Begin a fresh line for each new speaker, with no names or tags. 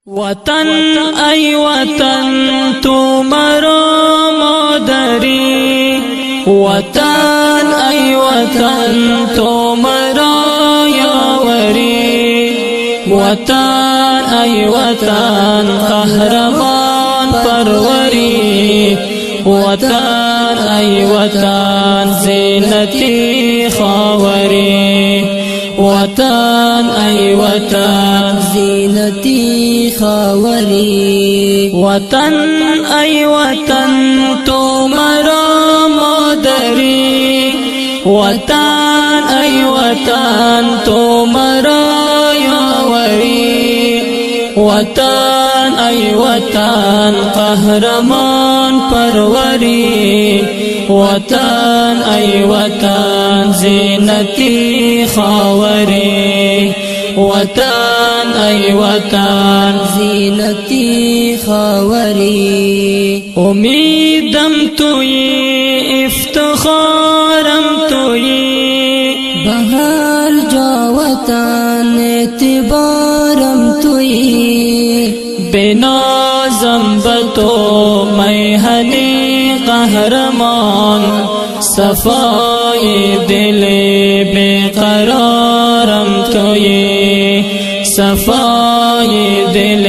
وطن ای وطن تو مرا مادری، وطن ای وطن تو مرا یاوری، وطن ای وطن قهرمان پروری، وطن ای وطن زینتی خاوری، وطن ای وطن
زینتی خاوری،
وطن ای وطن تو مرا مادری، وطن ای وطن تو مرا یاوری، وطن ای وطن قهرمان پروری، وطن ای وطن زینتی خاوری، وطن ای وطن
زینتی خاوری.
امیدم توی افتخارم توی،
بهر جا وطن اعتبارم توی،
بنازم بتو میهنی قهرمان، صفای دل بیقرارم توی، صفای دل